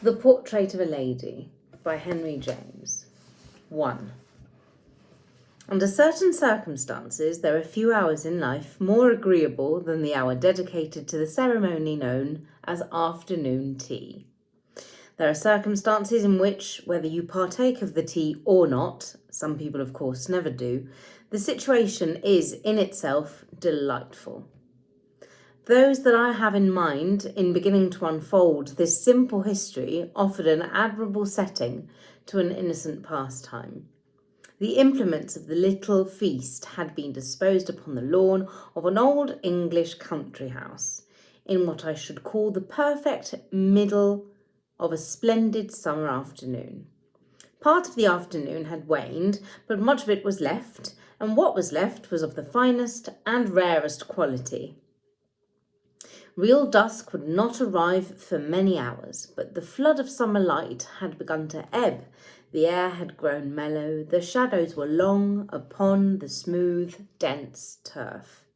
The Portrait of a Lady by Henry James. 1. Under certain circumstances, there are few hours in life more agreeable than the hour dedicated to the ceremony known as afternoon tea. There are circumstances in which, whether you partake of the tea or not, some people of course never do, the situation is in itself delightful. Those that I have in mind in beginning to unfold this simple history offered an admirable setting to an innocent pastime. The implements of the little feast had been disposed upon the lawn of an old English country house, in what I should call the perfect middle of a splendid summer afternoon. Part of the afternoon had waned, but much of it was left, and what was left was of the finest and rarest quality. Real dusk would not arrive for many hours, but the flood of summer light had begun to ebb. The air had grown mellow, the shadows were long upon the smooth, dense turf.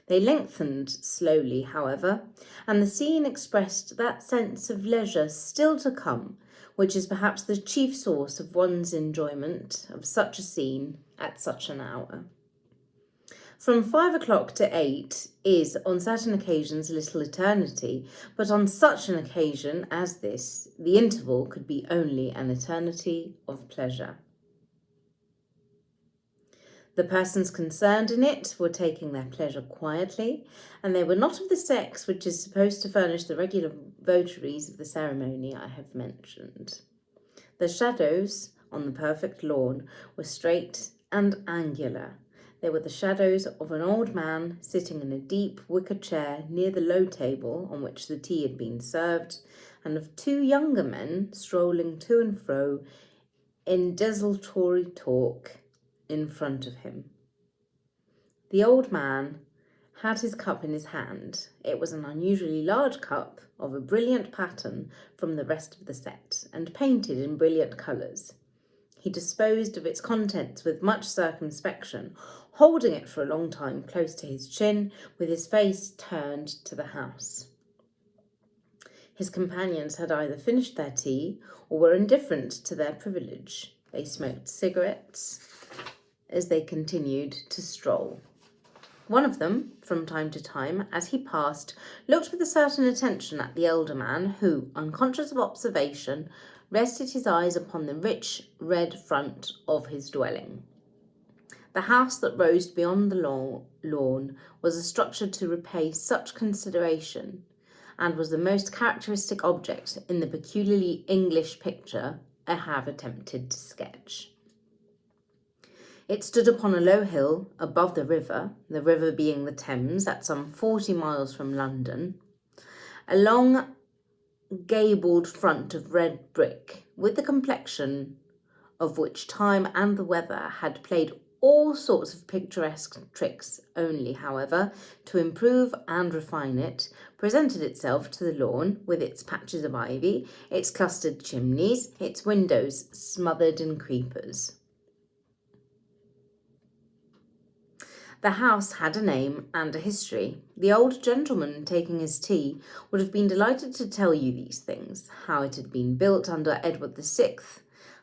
They lengthened slowly, however, and the scene expressed that sense of leisure still to come, which is perhaps the chief source of one's enjoyment of such a scene at such an hour. From 5 o'clock to 8 is, on certain occasions, little eternity, but on such an occasion as this, the interval could be only an eternity of pleasure. The persons concerned in it were taking their pleasure quietly, and they were not of the sex which is supposed to furnish the regular votaries of the ceremony I have mentioned. The shadows on the perfect lawn were straight and angular. They were the shadows of an old man sitting in a deep wicker chair near the low table on which the tea had been served, and of two younger men strolling to and fro in desultory talk in front of him. The old man had his cup in his hand. It was an unusually large cup of a brilliant pattern from the rest of the set, and painted in brilliant colours. He disposed of its contents with much circumspection, holding it for a long time close to his chin, with his face turned to the house. His companions had either finished their tea or were indifferent to their privilege. They smoked cigarettes as they continued to stroll. One of them, from time to time, as he passed, looked with a certain attention at the elder man, who, unconscious of observation, rested his eyes upon the rich red front of his dwelling. The house that rose beyond the lawn was a structure to repay such consideration, and was the most characteristic object in the peculiarly English picture I have attempted to sketch. It stood upon a low hill above the river being the Thames, at some 40 miles from London. A long gabled front of red brick, with the complexion of which time and the weather had played all sorts of picturesque tricks, only, however, to improve and refine it, presented itself to the lawn, with its patches of ivy, its clustered chimneys, its windows smothered in creepers. The house had a name and a history. The old gentleman, taking his tea, would have been delighted to tell you these things: how it had been built under Edward VI,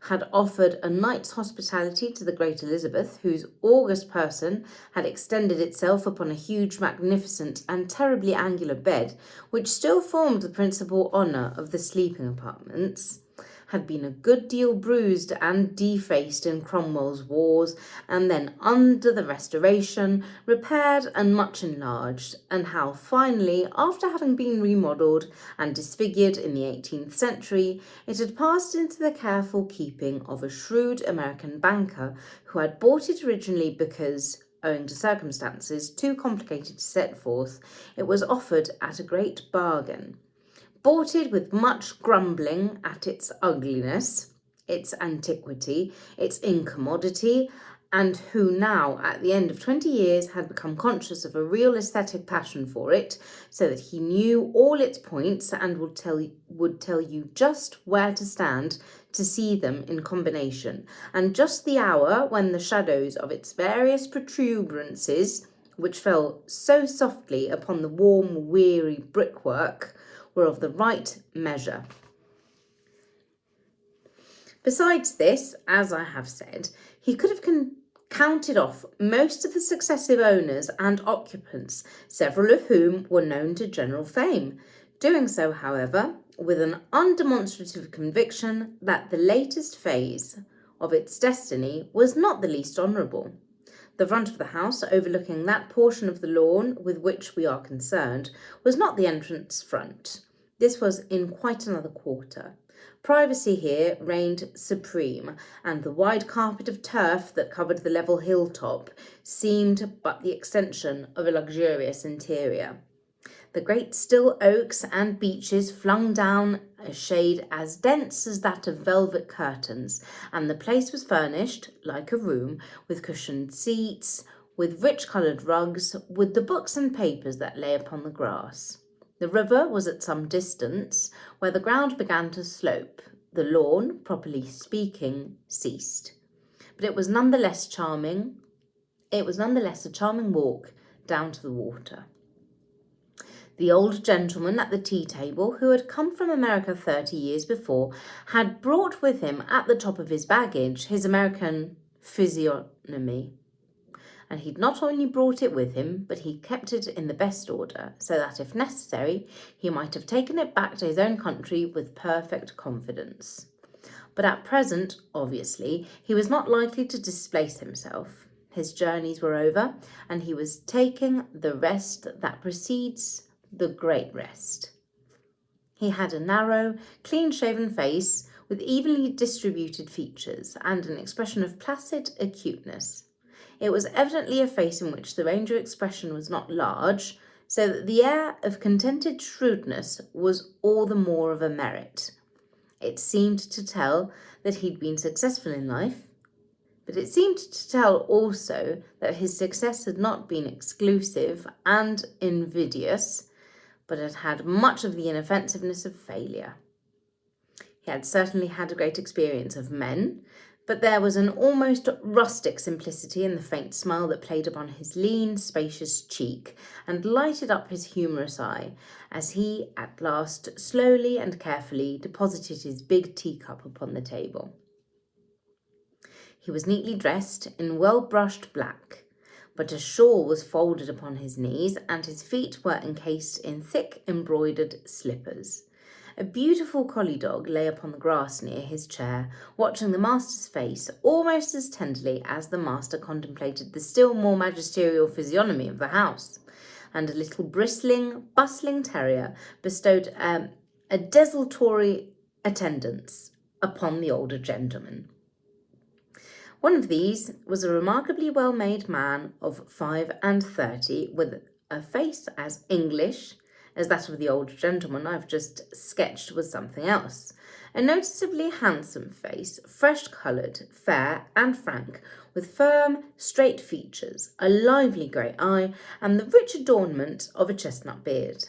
had offered a night's hospitality to the great Elizabeth, whose august person had extended itself upon a huge, magnificent, and terribly angular bed, which still formed the principal honour of the sleeping apartments, had been a good deal bruised and defaced in Cromwell's wars, and then, under the Restoration, repaired and much enlarged, and how finally, after having been remodelled and disfigured in the 18th century, it had passed into the careful keeping of a shrewd American banker who had bought it originally because, owing to circumstances too complicated to set forth, it was offered at a great bargain. Bought it with much grumbling at its ugliness, its antiquity, its incommodity, and who now, at the end of 20 years, had become conscious of a real aesthetic passion for it, so that he knew all its points and would tell you just where to stand to see them in combination, and just the hour when the shadows of its various protuberances, which fell so softly upon the warm, weary brickwork, were of the right measure. Besides this, as I have said, he could have counted off most of the successive owners and occupants, several of whom were known to general fame, doing so, however, with an undemonstrative conviction that the latest phase of its destiny was not the least honourable. The front of the house, overlooking that portion of the lawn with which we are concerned, was not the entrance front. This was in quite another quarter. Privacy here reigned supreme, and the wide carpet of turf that covered the level hilltop seemed but the extension of a luxurious interior. The great still oaks and beeches flung down a shade as dense as that of velvet curtains, and the place was furnished, like a room, with cushioned seats, with rich-coloured rugs, with the books and papers that lay upon the grass. The river was at some distance, where the ground began to slope. The lawn, properly speaking, ceased. But it was nonetheless charming. It was nonetheless a charming walk down to the water. The old gentleman at the tea table, who had come from America 30 years before, had brought with him at the top of his baggage his American physiognomy. And he'd not only brought it with him, but he kept it in the best order, so that if necessary, he might have taken it back to his own country with perfect confidence. But at present, obviously, he was not likely to displace himself. His journeys were over, and he was taking the rest that precedes the great rest. He had a narrow, clean-shaven face with evenly distributed features and an expression of placid acuteness. It was evidently a face in which the range of expression was not large, so that the air of contented shrewdness was all the more of a merit. It seemed to tell that he'd been successful in life, but it seemed to tell also that his success had not been exclusive and invidious, but had had much of the inoffensiveness of failure. He had certainly had a great experience of men, but there was an almost rustic simplicity in the faint smile that played upon his lean, spacious cheek and lighted up his humorous eye as he at last slowly and carefully deposited his big teacup upon the table. He was neatly dressed in well-brushed black, but a shawl was folded upon his knees, and his feet were encased in thick embroidered slippers. A beautiful collie dog lay upon the grass near his chair, watching the master's face almost as tenderly as the master contemplated the still more magisterial physiognomy of the house, and a little bristling, bustling terrier bestowed a desultory attendance upon the older gentleman. One of these was a remarkably well-made man of 35, with a face as English as that of the old gentleman I've just sketched was something else. A noticeably handsome face, fresh-coloured, fair and frank, with firm, straight features, a lively grey eye, and the rich adornment of a chestnut beard.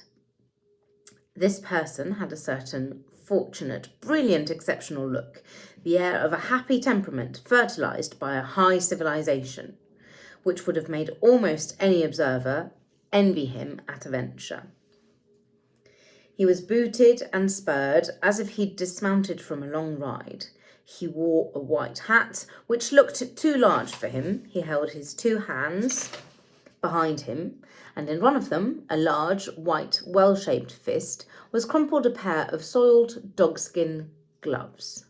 This person had a certain fortunate, brilliant, exceptional look, the air of a happy temperament fertilised by a high civilization, which would have made almost any observer envy him at a venture. He was booted and spurred as if he'd dismounted from a long ride. He wore a white hat, which looked too large for him. He held his two hands behind him, and in one of them, a large, white, well-shaped fist, was crumpled a pair of soiled dogskin gloves.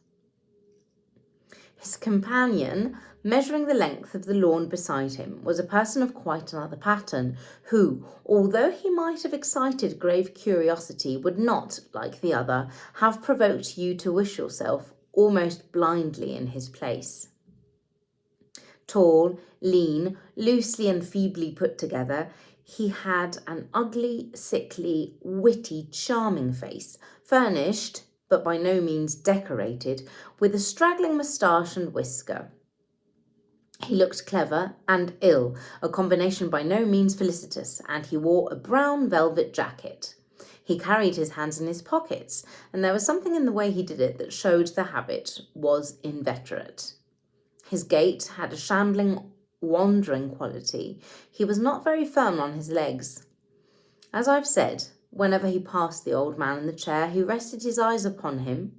His companion, measuring the length of the lawn beside him, was a person of quite another pattern, who, although he might have excited grave curiosity, would not, like the other, have provoked you to wish yourself almost blindly in his place. Tall, lean, loosely and feebly put together, he had an ugly, sickly, witty, charming face, furnished, but by no means decorated, with a straggling moustache and whisker. He looked clever and ill, a combination by no means felicitous, and he wore a brown velvet jacket. He carried his hands in his pockets, and there was something in the way he did it that showed the habit was inveterate. His gait had a shambling, wandering quality. He was not very firm on his legs. As I've said, whenever he passed the old man in the chair, he rested his eyes upon him,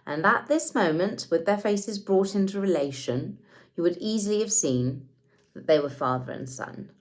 and at this moment, with their faces brought into relation, you would easily have seen that they were father and son.